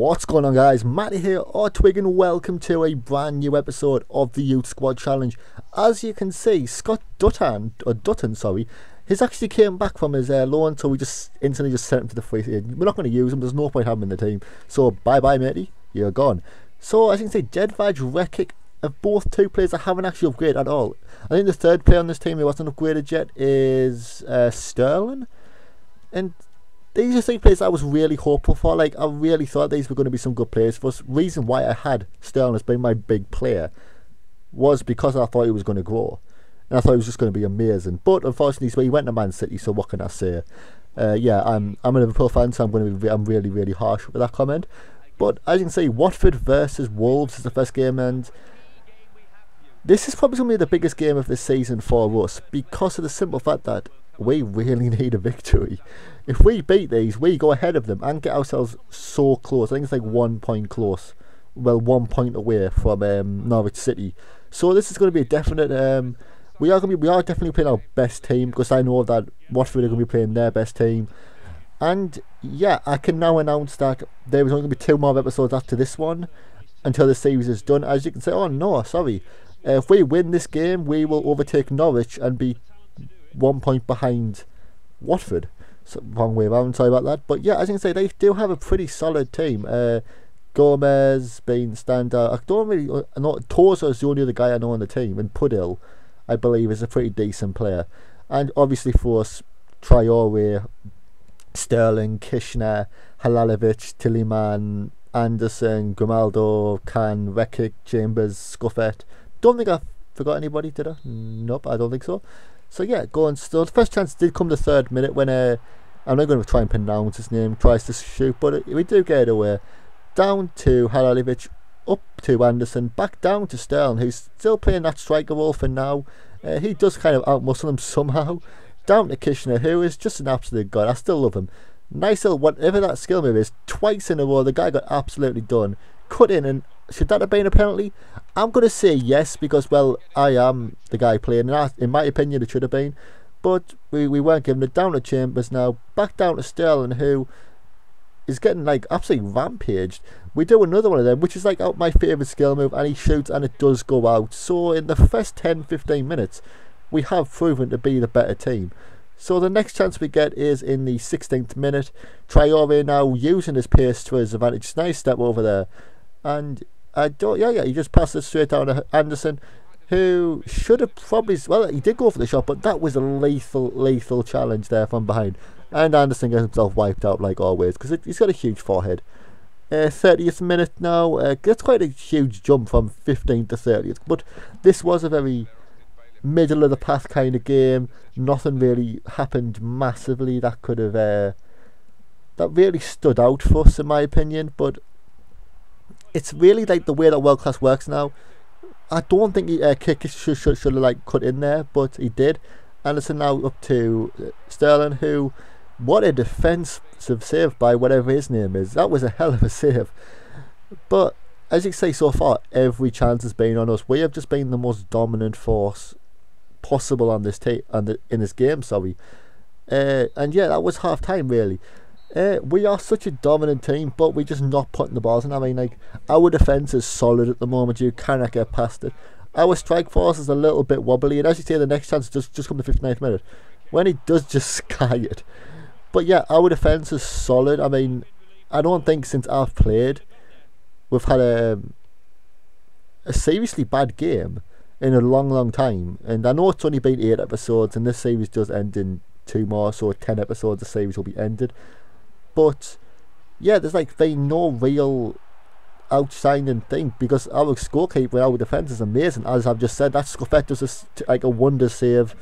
What's going on, guys? Matty here, or Twigg, and welcome to a brand new episode of the Youth Squad Challenge. As you can see, Scott Dutton, he's actually came back from his loan, so we just instantly sent him to the free agent. We're not going to use him, there's no point having him in the team. So bye bye matey, you're gone. So as you can see, Jedvaj, Rekic are both two players that haven't actually upgraded at all. I think the third player on this team who wasn't upgraded yet is Sterling. And these are three players I was really hopeful for. Like, I really thought these were going to be some good players for us. Reason why I had Sterling as being my big player was because I thought he was going to grow. And I thought he was just going to be amazing. But unfortunately, he went to Man City, so what can I say? Yeah, I'm a Liverpool fan, so I'm really, really harsh with that comment. But as you can see, Watford versus Wolves is the first game, and this is probably going to be the biggest game of the season for us because of the simple fact that we really need a victory. If we beat these, we go ahead of them and get ourselves so close. I think it's like 1 point close. Well, 1 point away from Norwich City. So this is going to be a definite. We are definitely playing our best team, because I know that Watford are going to be playing their best team. And yeah, I can now announce that there is only going to be 2 more episodes after this one until the series is done. As you can say, oh no, sorry. If we win this game, we will overtake Norwich and be 1 point behind Watford. So, wrong way around, sorry about that. But yeah, as you can say, they do have a pretty solid team. Gomez being standout. I don't really know. Toza is the only other guy I know on the team, and Pudil, I believe, is a pretty decent player. And obviously for us, Traore, Sterling, Kishner, Halalovic, Tillman, Anderson, Grimaldo, Can, Rekic, Chambers, Scuffet. Don't think I forgot anybody, did I? Nope, I don't think so. So yeah, going still. The first chance did come the 3rd minute when I'm not going to try and pronounce his name, tries to shoot, but we do get it away. Down to Halalovic, up to Anderson, back down to Sterling, who's still playing that striker role for now. He does kind of outmuscle him somehow. Down to Kishner, who is just an absolute god. I still love him. Nice little, whatever that skill move is, twice in a row, the guy got absolutely done. Cut in, and should that have been a penalty? I'm going to say yes, because, well, I am the guy playing, and in my opinion it should have been. But we weren't giving it. Down to Chambers now, back down to Sterling, who is getting like absolutely rampaged. We do another one of them, which is like my favourite skill move, and he shoots and it does go out. So in the first 10-15 minutes, we have proven to be the better team. So the next chance we get is in the 16th minute. Traore now using his pace to his advantage. Nice step over there. And he just passed it straight down to Anderson, who should have probably, well, he did go for the shot, but that was a lethal challenge there from behind. And Anderson gets himself wiped out like always, because he's got a huge forehead. 30th minute now, that's quite a huge jump from 15th to 30th, but this was a very middle of the path kind of game. Nothing really happened massively that could have that really stood out for us, in my opinion. But it's really like the way that world class works now. I don't think Kick should have like cut in there, but he did. Anderson now up to Sterling, who, what a defensive save by whatever his name is. That was a hell of a save. But as you can say, so far every chance has been on us. We have just been the most dominant force possible on this in this game. Sorry. And yeah, that was half time really. We are such a dominant team, but we're just not putting the balls in. I mean, like, our defence is solid at the moment. You cannot get past it. Our strike force is a little bit wobbly, and as you say, the next chance just come the 59th minute, when he does just sky it. But yeah, our defence is solid. I mean, I don't think since I've played we've had a seriously bad game in a long time. And I know it's only been 8 episodes, and this series does end in 2 more, so 10 episodes the series will be ended. But yeah, there's like no real outshining thing, because our scorekeeper, our defence is amazing. As I've just said, that Scuffet does like a wonder save,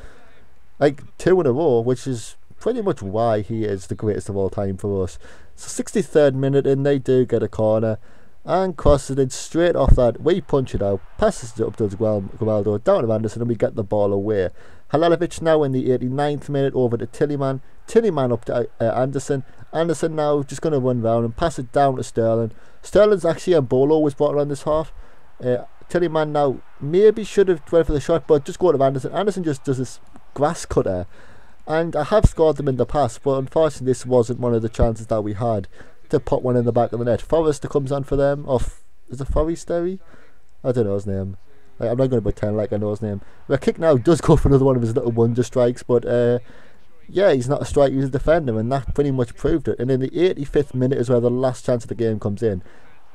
like 2 in a row, which is pretty much why he is the greatest of all time for us. So 63rd minute, and they do get a corner and crosses it in straight off that. We punch it out, passes it up to Grimaldo, down to Anderson, and we get the ball away. Halalovic now in the 89th minute over to Tillman up to Anderson. Anderson now just going to run round and pass it down to Sterling. Sterling's actually a Bolo was brought around this half. Tillman now maybe should have went for the shot, but just go to Anderson. Anderson just does this grass cutter, and I have scored them in the past, but unfortunately this wasn't one of the chances that we had. to put one in the back of the net. Forrester comes on for them. Is it Forrester? I don't know his name. I'm not going to pretend like I know his name. The kick now does go for another one of his little wonder strikes, but yeah, he's not a striker, he's a defender, and that pretty much proved it. And in the 85th minute is where the last chance of the game comes in.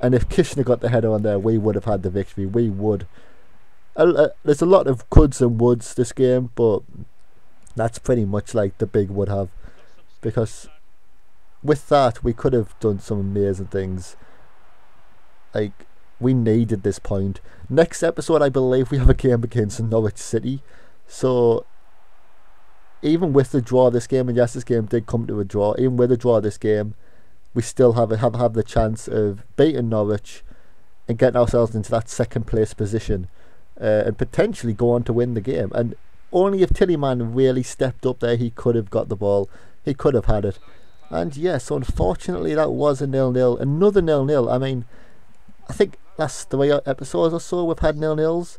And if Kishner got the header on there, we would have had the victory. We would. There's a lot of coulds and woulds this game, but that's pretty much like the big would have. Because with that, we could have done some amazing things. Like, we needed this point. Next episode, I believe we have a game against Norwich City. So, even with the draw of this game, and yes, this game did come to a draw, even with the draw of this game, we still have the chance of beating Norwich and getting ourselves into that second place position and potentially go on to win the game. And only if Tillman really stepped up there, he could have got the ball. He could have had it. And yes, unfortunately, that was a 0-0. Another 0-0. I mean, I think last 3 episodes or so we've had 0-0s.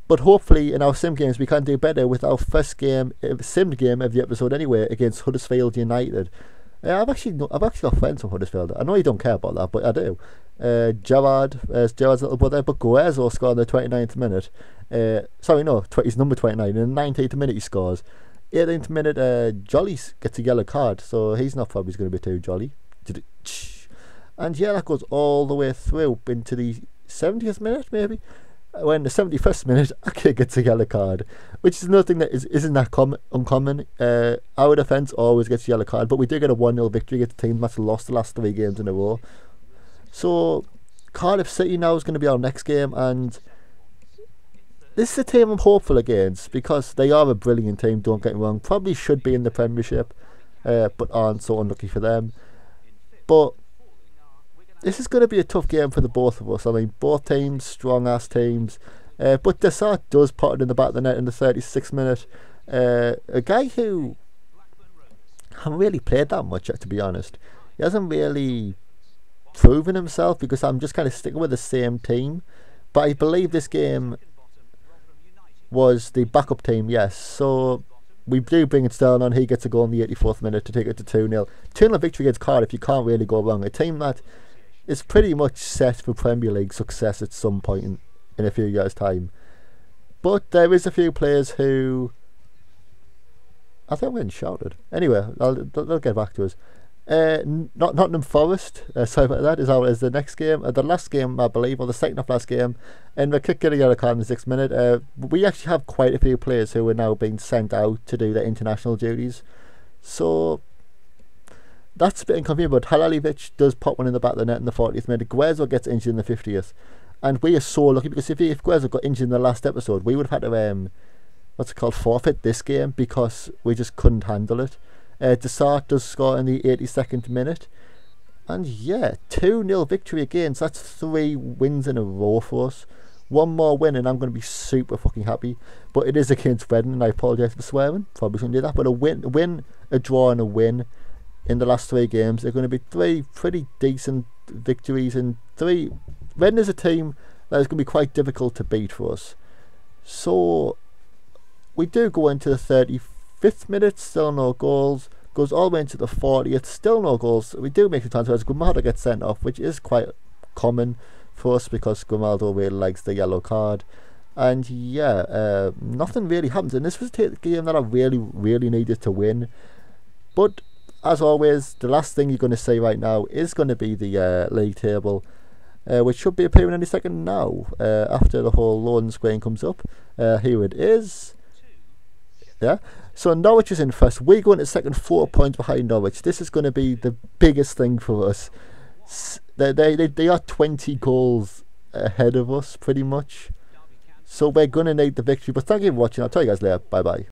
But hopefully in our sim games we can do better with our first game, sim game of the episode anyway, against Huddersfield United. I've actually got friends from Huddersfield. I know you don't care about that, but I do. Gerard's little brother, but Guerzo scored in the 29th minute. Sorry, no, he's number 29. In the 19th minute he scores. 18th minute, Jolly gets a yellow card, so he's not probably going to be too jolly. And yeah, that goes all the way through into the 70th minute, maybe. When the 71st minute, Ake gets a yellow card, which is another thing that isn't that uncommon. Our defence always gets a yellow card, but we do get a 1-0 victory against the team that's lost the last 3 games in a row. So Cardiff City now is going to be our next game, and this is a team I'm hopeful against because they are a brilliant team, don't get me wrong. Probably should be in the Premiership, but aren't, so unlucky for them. But this is going to be a tough game for the both of us. I mean, both teams, strong-ass teams. But Desart does put it in the back of the net in the 36th minute. A guy who hasn't really played that much, to be honest. He hasn't really proven himself because I'm just kind of sticking with the same team. But I believe this game was the backup team, yes. So we do bring it Sterling on. He gets a goal in the 84th minute to take it to 2-0. 2-0 victory against Cardiff, you can't really go wrong. A team that is pretty much set for Premier League success at some point in a few years' time. But there is a few players who I think we're getting shouted. Anyway, they'll get back to us. Nottingham Forest, sorry about that, is the next game. The last game, I believe, or the second of last game, and we kick getting a yellow card in the 6th minute. We actually have quite a few players who are now being sent out to do their international duties. So that's a bit inconvenient, but Halalivic does pop one in the back of the net in the 40th minute. Guerzo gets injured in the 50th. And we are so lucky because if Guerzo got injured in the last episode, we would have had to forfeit this game because we just couldn't handle it. Desart does score in the 82nd minute. And yeah, 2-0 victory again. So that's 3 wins in a row for us. One more win and I'm going to be super fucking happy. But it is against Reading and I apologise for swearing. Probably shouldn't do that. But a win, a draw and a win in the last 3 games. They're going to be 3 pretty decent victories, and 3. Reading is a team that is going to be quite difficult to beat for us. So we do go into the 35th minute, still no goals. Goes all the way into the 40th, still no goals. We do make the transfers. Grimaldo gets sent off, which is quite common for us because Grimaldo really likes the yellow card. And yeah, nothing really happens. And this was a game that I really needed to win. But as always, the last thing you're going to see right now is going to be the league table, which should be appearing any second now, after the whole loading screen comes up. Here it is. Yeah. So Norwich is in first. We go into second, 4 points behind Norwich. This is going to be the biggest thing for us. They are 20 goals ahead of us, pretty much. So we're going to need the victory. But thank you for watching. I'll tell you guys later. Bye bye.